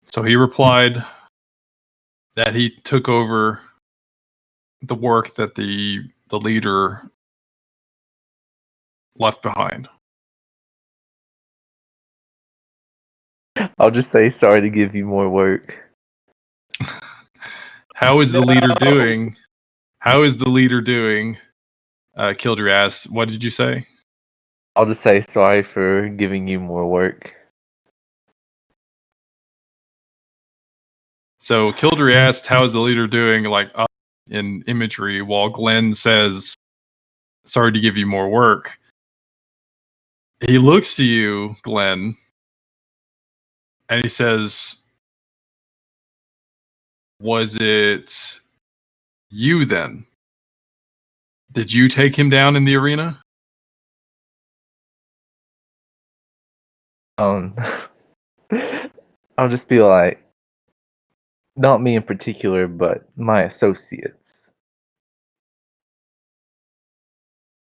So he replied that he took over the work that the leader left behind. I'll just say sorry to give you more work. How is the leader doing? How is the leader doing? Kildry asked. What did you say? I'll just say sorry for giving you more work. So Kildry asked, how is the leader doing, like up in imagery, while Glenn says, sorry to give you more work. He looks to you, Glenn, and he says, was it you then? Did you take him down in the arena? I'll just be like, not me in particular, but my associates.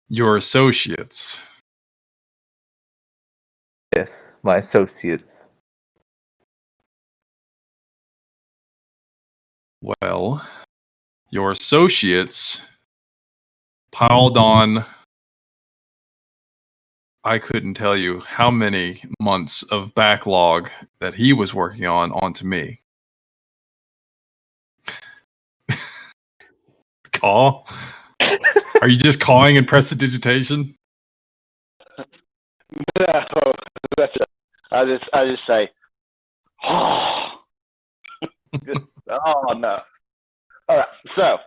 Your associates. Yes, my associates. Well, your associates piled on, I couldn't tell you how many months of backlog that he was working on onto me. Call? Are you just calling in prestidigitation? No, I just say, oh, oh no. All right,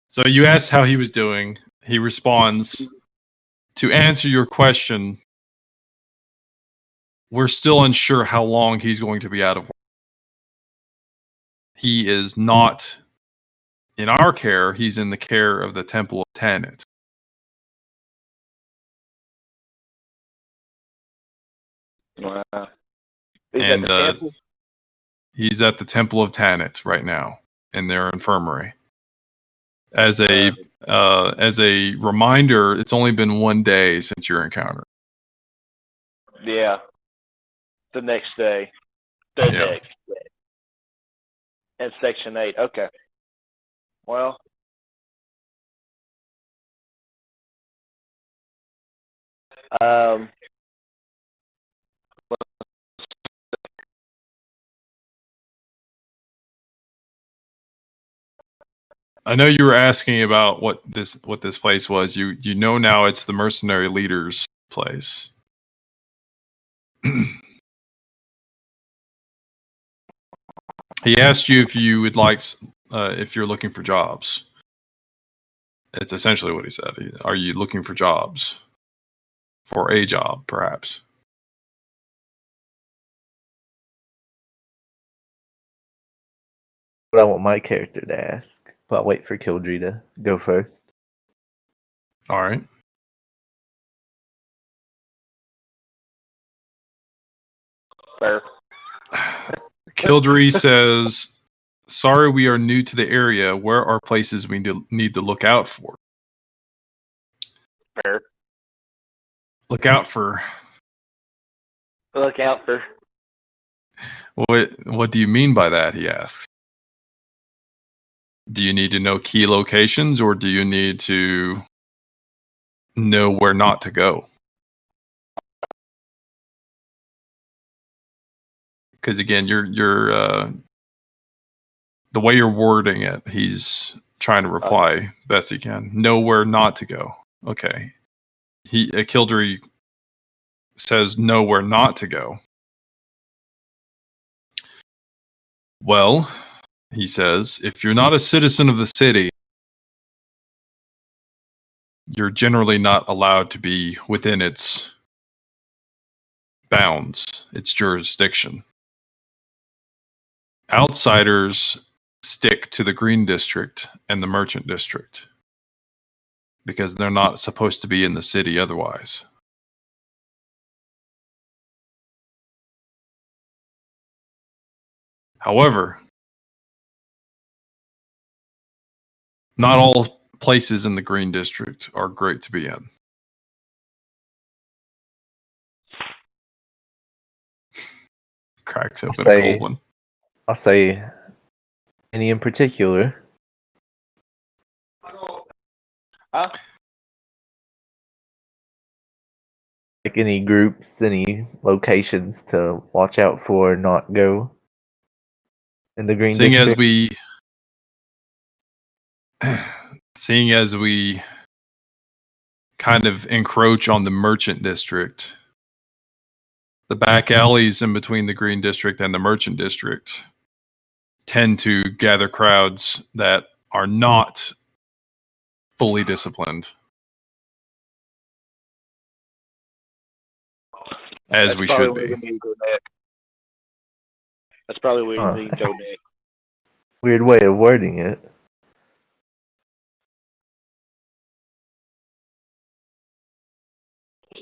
So you asked how he was doing. He responds, to answer your question, we're still unsure how long he's going to be out of work. He is not in our care. He's in the care of the Temple of Tanit. wow. And he's at the Temple of Tanit right now in their infirmary. As a reminder, it's only been 1 day since your encounter. Yeah. The next day. Next day. And Section 8. Okay. Well. I know you were asking about what this place was. You know now it's the mercenary leader's place. He asked you if you would like, if you're looking for jobs. It's essentially what he said. Are you looking for jobs? For a job, perhaps. What I want my character to ask, but I'll wait for Kildry to go first. All right. Fair. Kildry says, sorry, we are new to the area. Where are places we need to look out for? Fair. Look out for. Look out for. What do you mean by that? He asks. Do you need to know key locations, or do you need to know where not to go? Because again, you're the way you're wording it, he's trying to reply best he can. Know where not to go. Okay. Kildry says know where not to go. Well, he says, if you're not a citizen of the city, you're generally not allowed to be within its bounds, its jurisdiction. Outsiders stick to the Green District and the Merchant District because they're not supposed to be in the city otherwise. However, not all places in the Green District are great to be in. Cracks open a say- cold one. I'll say any in particular. Huh? Like any groups, any locations to watch out for, not go in the green Seeing district. seeing as we kind of encroach on the merchant district, the back alleys in between the green district and the merchant district tend to gather crowds that are not fully disciplined, as we should be. That's probably where you need to That's go a next. weird way of wording it.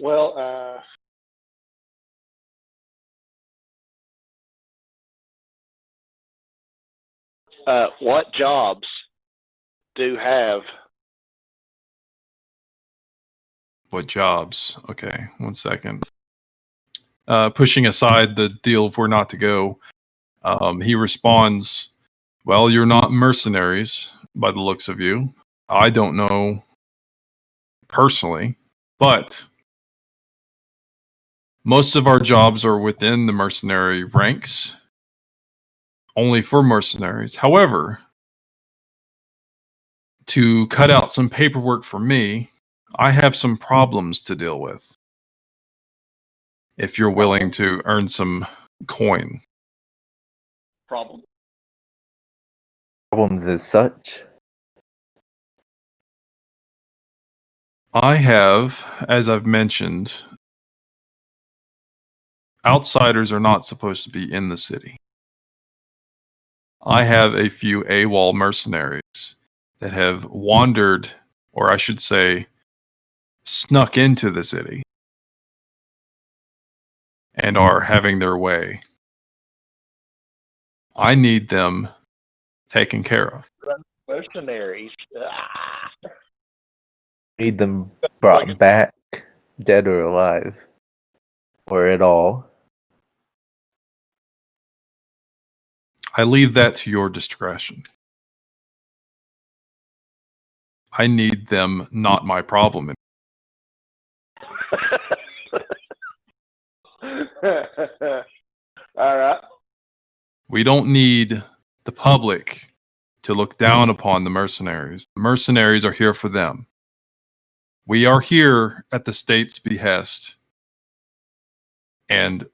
Well, what jobs do have? What jobs? Okay, 1 second. Pushing aside the deal of where not to go, he responds, well, you're not mercenaries by the looks of you. I don't know personally, but most of our jobs are within the mercenary ranks, only for mercenaries. However, to cut out some paperwork for me, I have some problems to deal with. If you're willing to earn some coin. Problem. Problems as such. I have, as I've mentioned, outsiders are not supposed to be in the city. I have a few AWOL mercenaries that have wandered, or I should say, snuck into the city and are having their way. I need them taken care of. Mercenaries. Ah. Need them brought back, dead or alive, or at all. I leave that to your discretion. I need them, not my problem. All right. We don't need the public to look down upon the mercenaries. The mercenaries are here for them. We are here at the state's behest, and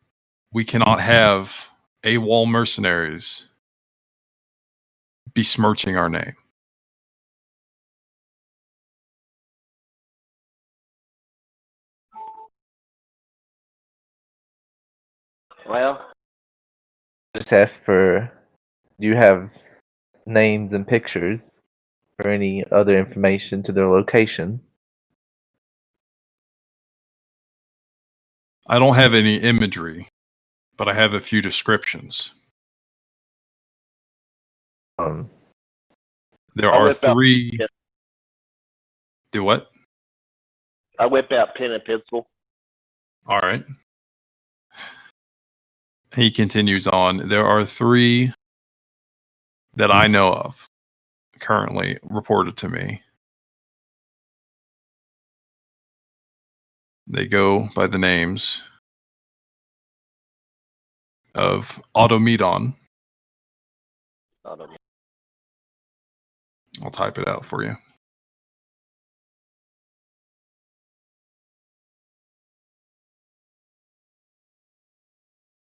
we cannot have AWOL mercenaries besmirching our name. Well, Just ask for, do you have names and pictures or any other information to their location? I don't have any imagery, but I have a few descriptions. There I'll are whip out- 3. yeah. Do what? I whip out pen and pencil. All right. He continues on. There are 3 that I know of currently reported to me. They go by the names of Automedon. I don't know. I'll type it out for you.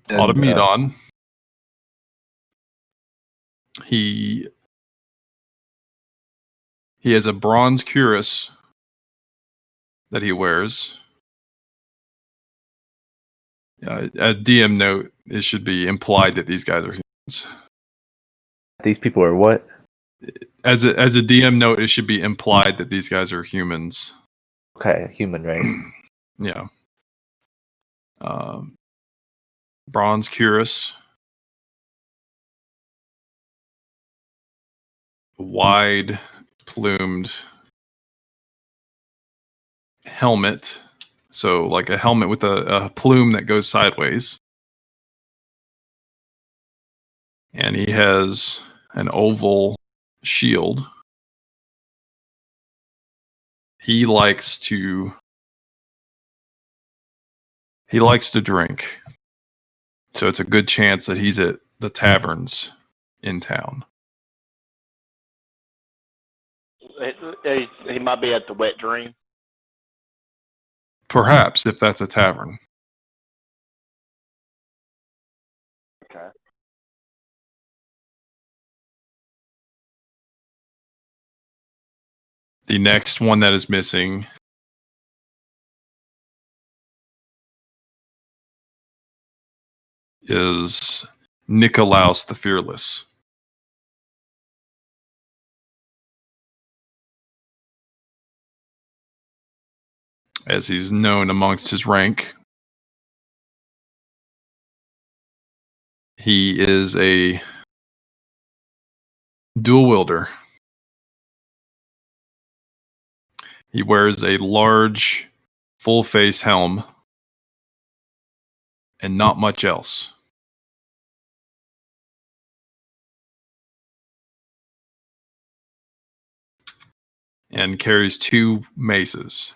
And, Automedon. He has a bronze cuirass that he wears. A DM note, it should be implied that these guys are humans. These people are what? As a DM note, it should be implied that these guys are humans. Okay, human race. Yeah. Bronze cuirass. Wide plumed helmet. So like a helmet with a plume that goes sideways. And he has an oval shield. He likes to drink. So it's a good chance that he's at the taverns in town. He might be at the Wet Dream. Perhaps, if that's a tavern. Okay. The next one that is missing is Nikolaos the Fearless. As he's known amongst his rank. He is a dual wielder. He wears a large full face helm and not much else. And carries 2 maces.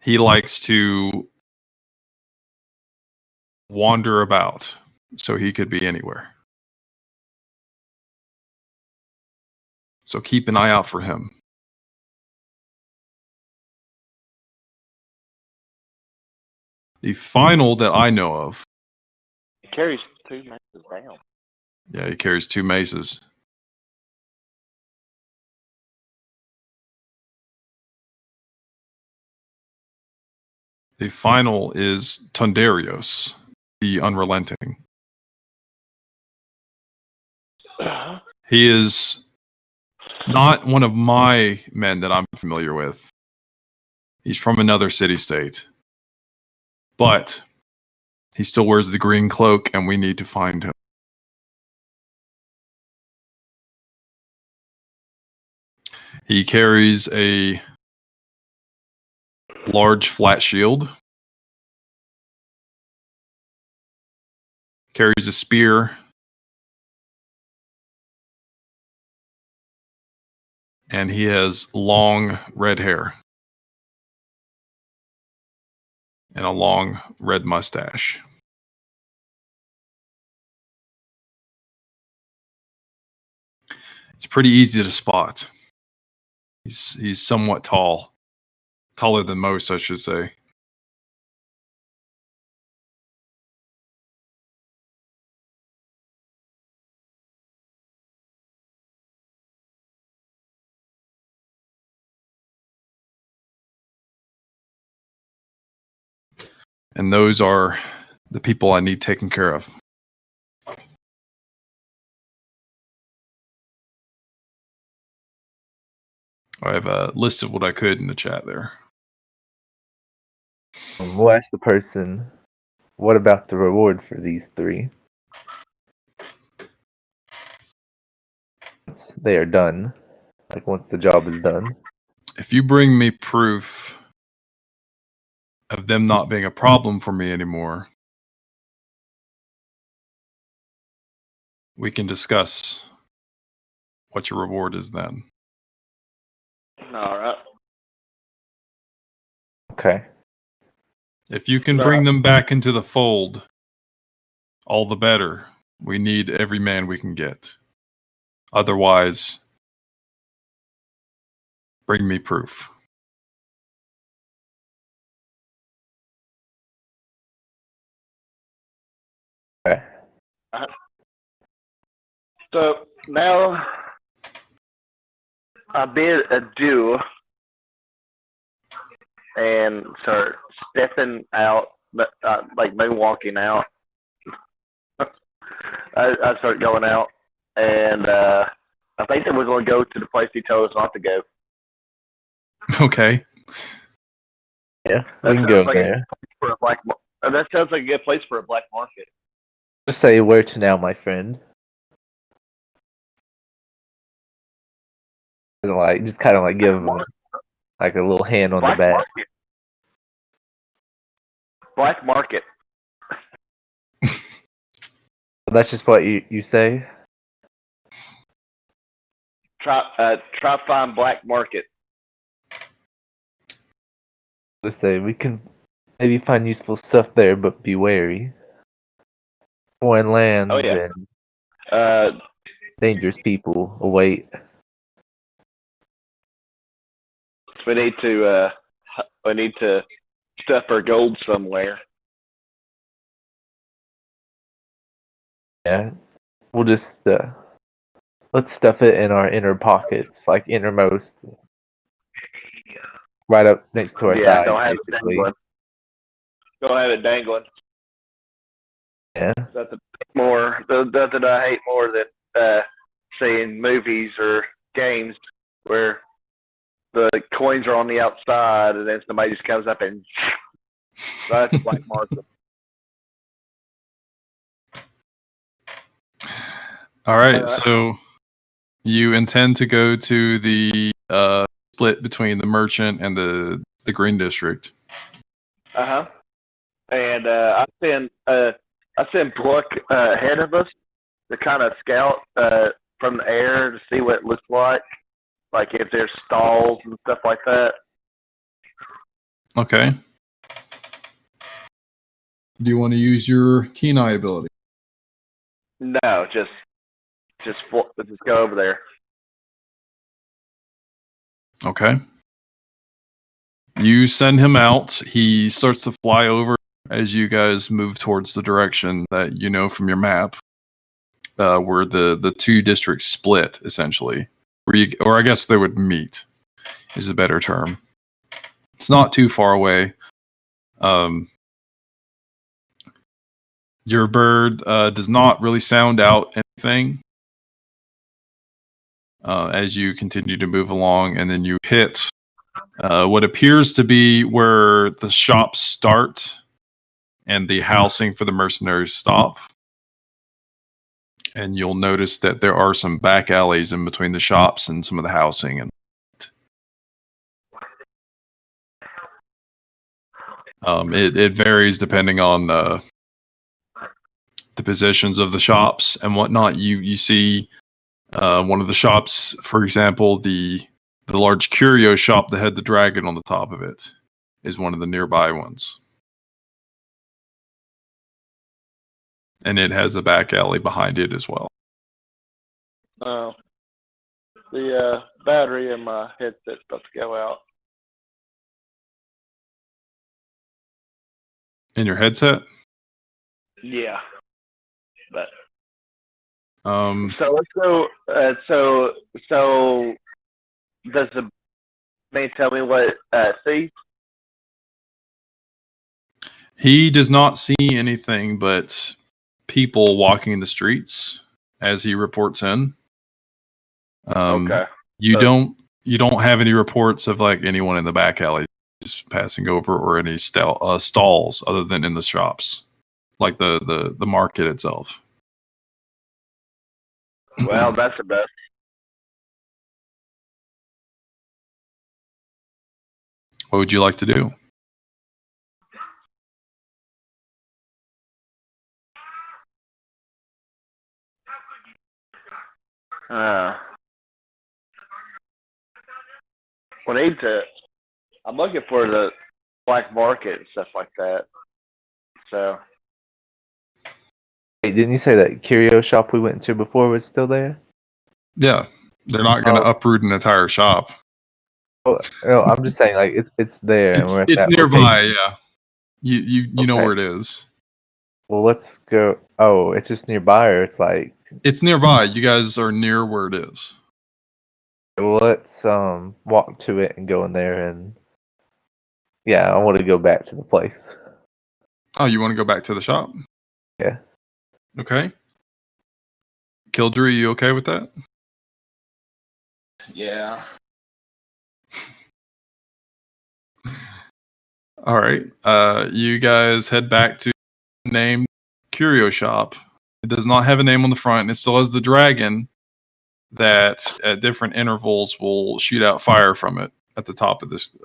He likes to wander about, so he could be anywhere. So keep an eye out for him. The final that I know of. He carries 2 maces down. Yeah, he carries 2 maces. The final is Tundarios, the Unrelenting. He is not one of my men that I'm familiar with. He's from another city-state. But he still wears the green cloak, and we need to find him. He carries a large flat shield. Carries a spear. And he has long red hair. And a long red mustache. It's pretty easy to spot. He's somewhat tall. Taller than most, I should say. And those are the people I need taken care of. I've listed what I could in the chat there. We'll ask the person, what about the reward for these 3? Once they are done, like once the job is done. If you bring me proof of them not being a problem for me anymore, we can discuss what your reward is then. All right. Okay. If you can bring them back into the fold, all the better. We need every man we can get. Otherwise, bring me proof. Okay. So now I bid adieu and start stepping out, like moonwalking out. I start going out, and I think that we're going to go to the place he told us not to go. Okay. Yeah, we can go like there. For a black, that sounds like a good place for a black market. Just say, where to now, my friend? And just kind of like give him like a little hand on Black the back. market. Black market. That's just what you say? Try find black market. Let's say we can maybe find useful stuff there, but be wary. Foreign lands Oh, yeah. and dangerous people await. We need to stuff our gold somewhere. Yeah, we'll just let's stuff it in our inner pockets, like innermost, right up next to our Yeah, thighs, don't have it basically. dangling. Don't have it dangling. Yeah. That's that I hate more than seeing movies or games where the coins are on the outside and then somebody just comes up and that's black market. All right, so you intend to go to the split between the merchant and the green district. And I send Pluck ahead of us to kind of scout from the air to see what it looks like if there's stalls and stuff like that. Okay. Do you want to use your keen eye ability? No, just go over there. Okay. You send him out. He starts to fly over as you guys move towards the direction that you know from your map, where the two districts split, essentially. Or I guess they would meet, is a better term. It's not too far away. Your bird does not really sound out anything as you continue to move along, and then you hit what appears to be where the shops start and the housing for the mercenaries stop. And you'll notice that there are some back alleys in between the shops and some of the housing. And it varies depending on the positions of the shops and whatnot. You see one of the shops, for example, the large curio shop that had the dragon on the top of it is one of the nearby ones. And it has a back alley behind it as well. Oh. The battery in my headset's about to go out. In your headset? Yeah. But so let's go. So does the man tell me what sees? He does not see anything but people walking in the streets as he reports in. Okay. You don't have any reports of anyone in the back alley passing over or any stalls other than in the shops, like the market itself. Well, that's the best. What would you like to do? I'm looking for the black market and stuff like that. So. Wait, didn't you say that curio shop we went to before was still there? Yeah, they're not going to uproot an entire shop. Oh, no, I'm just saying, it's there. It's nearby. Yeah, you know where it is. Well, let's go. Oh, it's just nearby, or it's nearby. You guys are near where it is. Well, let's walk to it and go in there, and yeah, I want to go back to the place. Oh, you want to go back to the shop? Yeah. Okay. Kildre, you okay with that? Yeah. All right. You guys head back to the named curio shop. It does not have a name on the front. It still has the dragon that at different intervals will shoot out fire from it at the top of this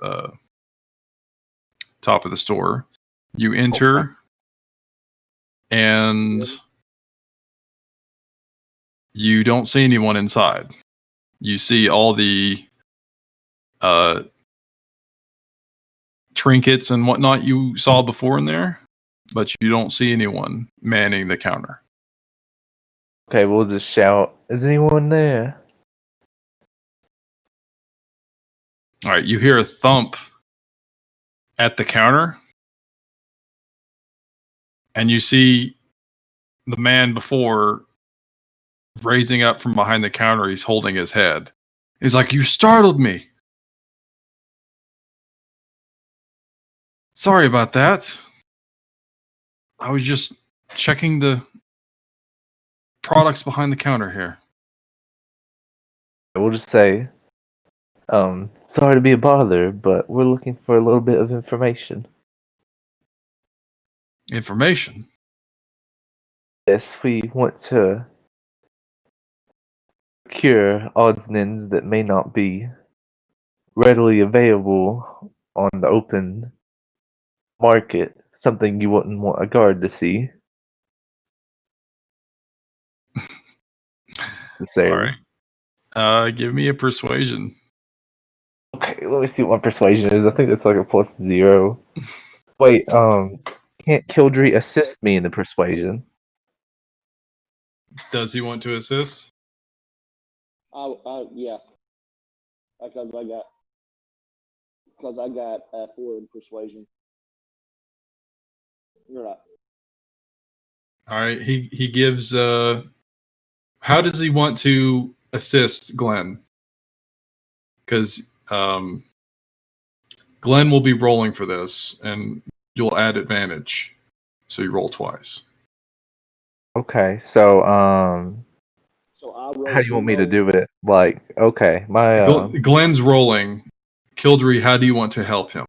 top of the store. You enter, and you don't see anyone inside. You see all the trinkets and whatnot you saw before in there, but you don't see anyone manning the counter. Okay, we'll just shout, "Is anyone there?" All right, you hear a thump at the counter, and you see the man before raising up from behind the counter. He's holding his head. He's like, "You startled me. Sorry about that. I was just checking the products behind the counter here." We'll just say, "Sorry to be a bother, but we're looking for a little bit of information." Information? Yes, we want to procure odds and ends that may not be readily available on the open market. Something you wouldn't want a guard to see. To say. All right. Give me a persuasion. Okay, let me see what my persuasion is. I think it's like a +0. Wait, can't Kildry assist me in the persuasion? Does he want to assist? Yeah. Because I got 4 in persuasion. You're right. All right. He gives. How does he want to assist Glenn? Because Glenn will be rolling for this, and you'll add advantage, so you roll twice. Okay, so So I roll. how do you want me to do it? Like, okay, my Glenn's rolling. Kildry, how do you want to help him?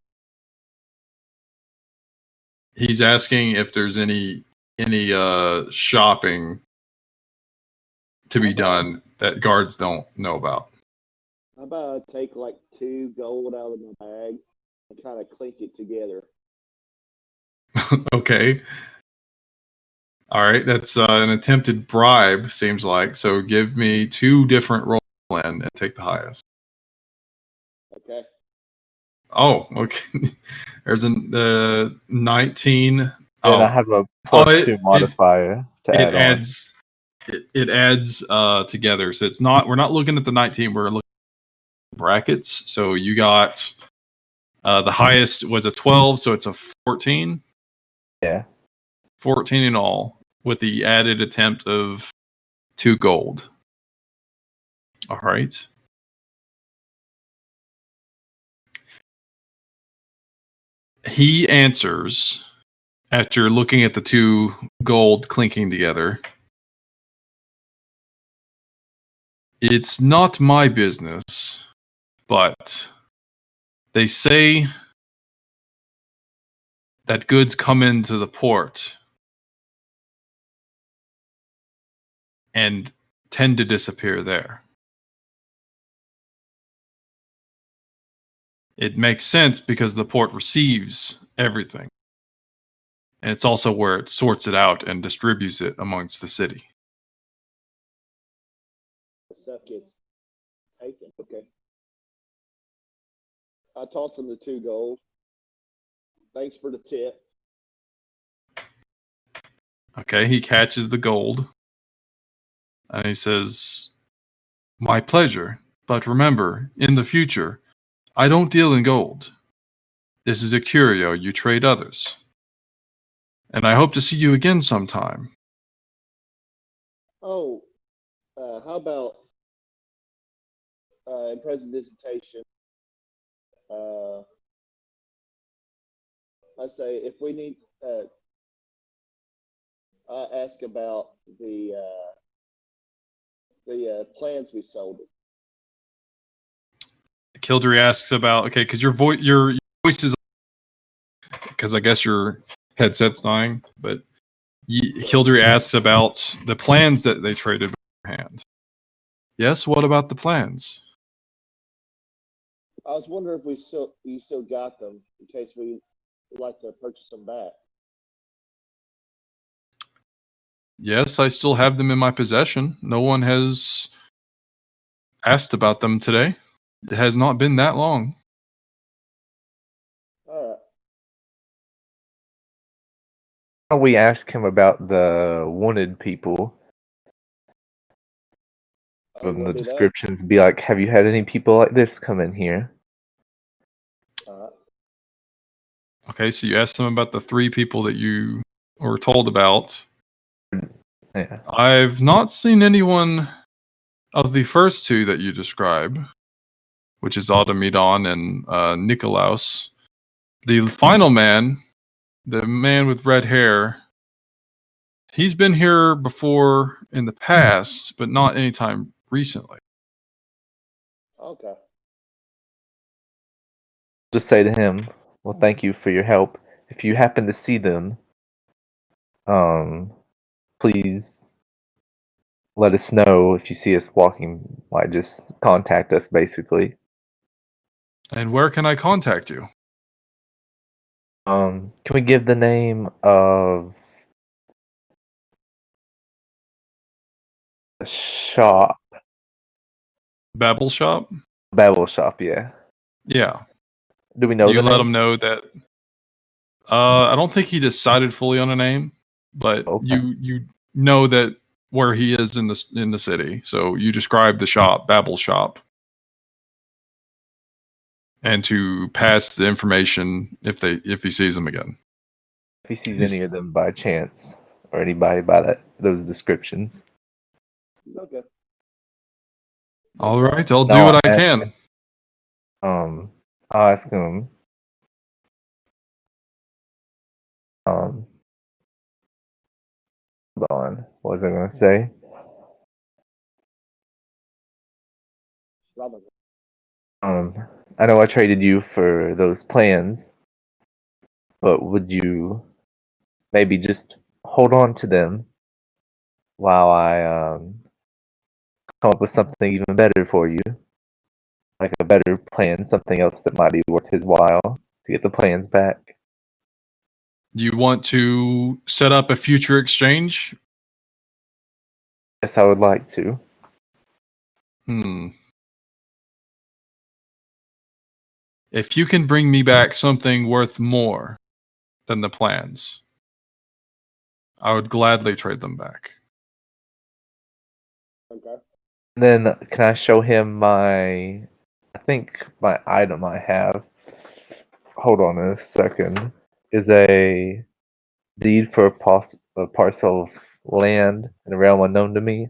He's asking if there's any shopping to be done that guards don't know about. How about I take like 2 gold out of my bag and kind of clink it together? Okay. All right, that's an attempted bribe, seems like. So give me 2 different rolls and take the highest. Okay. Oh, okay. There's a 19. then I have a +2 modifier to add on. It adds together. So we're not looking at the 19, we're looking at brackets. So you got the highest was a 12, so it's a 14. Yeah. 14 in all, with the added attempt of 2 gold. All right. He answers after looking at the 2 gold clinking together. It's not my business, but they say that goods come into the port and tend to disappear there. It makes sense because the port receives everything. And it's also where it sorts it out and distributes it amongst the city. The stuff gets taken. Okay. I toss him the 2 gold. Thanks for the tip. Okay, he catches the gold. And he says, "My pleasure. But remember, in the future, I don't deal in gold. This is a curio you trade others. And I hope to see you again sometime." Oh, how about in presentation? I say if we need, I ask about the plans we sold. Kildry asks about, okay, because your voice is, because I guess your headset's dying, but Kildry asks about the plans that they traded beforehand. Yes, what about the plans? I was wondering if you still got them in case we We'd like to purchase them back. Yes, I still have them in my possession. No one has asked about them today. It has not been that long. All right. We ask him about the wanted people. You From the wanna do that? descriptions, be like, have you had any people like this come in here? All right. Okay, so you asked them about the 3 people that you were told about. Yeah. I've not seen anyone of the first 2 that you describe, which is Automedon and Nikolaos. The final man, the man with red hair, he's been here before in the past, but not anytime recently. Okay. Just say to him, well, thank you for your help. If you happen to see them, please let us know if you see us walking. Like, just contact us, basically. And where can I contact you? Can we give the name of the shop? Babel Shop? Babel Shop, yeah. Yeah. Do we know You the let name? him know that. I don't think he decided fully on a name, but Okay. you know that where he is in the city. So you describe the shop, Babel Shop, and to pass the information if he sees them again. If he sees any of them by chance, or anybody by those descriptions. Okay. All right, I'll No, do what I I'll ask can. I'll ask him. Hold on. What was I gonna say? Robin. I know I traded you for those plans, but would you maybe just hold on to them while I come up with something even better for you? Like a better plan, something else that might be worth his while to get the plans back. You want to set up a future exchange? Yes, I would like to. If you can bring me back something worth more than the plans, I would gladly trade them back. Okay. Then can I show him my item I have? Hold on a second. Is a deed for a parcel of land in a realm unknown to me.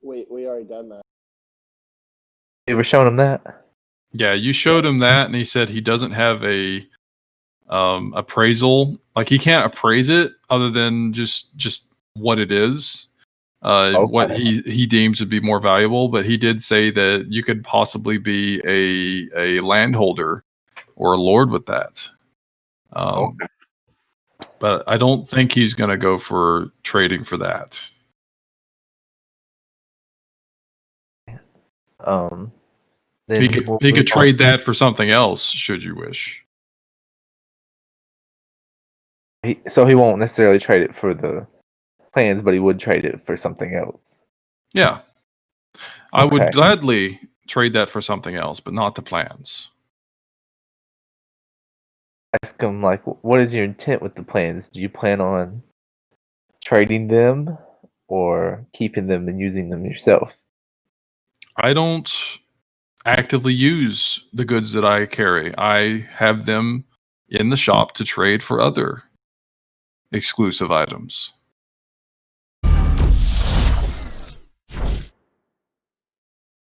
We already done that. You ever shown him that? Yeah, you showed him that, and he said he doesn't have a appraisal. Like, he can't appraise it other than just what it is, what he deems would be more valuable. But he did say that you could possibly be a landholder or a lord with that. But I don't think he's going to go for trading for that. Then He could trade that for something else, should you wish. So he won't necessarily trade it for the plans, but he would trade it for something else. Yeah. I would Okay. gladly trade that for something else, but not the plans. Ask him, like, what is your intent with the plans? Do you plan on trading them or keeping them and using them yourself? I don't actively use the goods that I carry. I have them in the shop to trade for other exclusive items.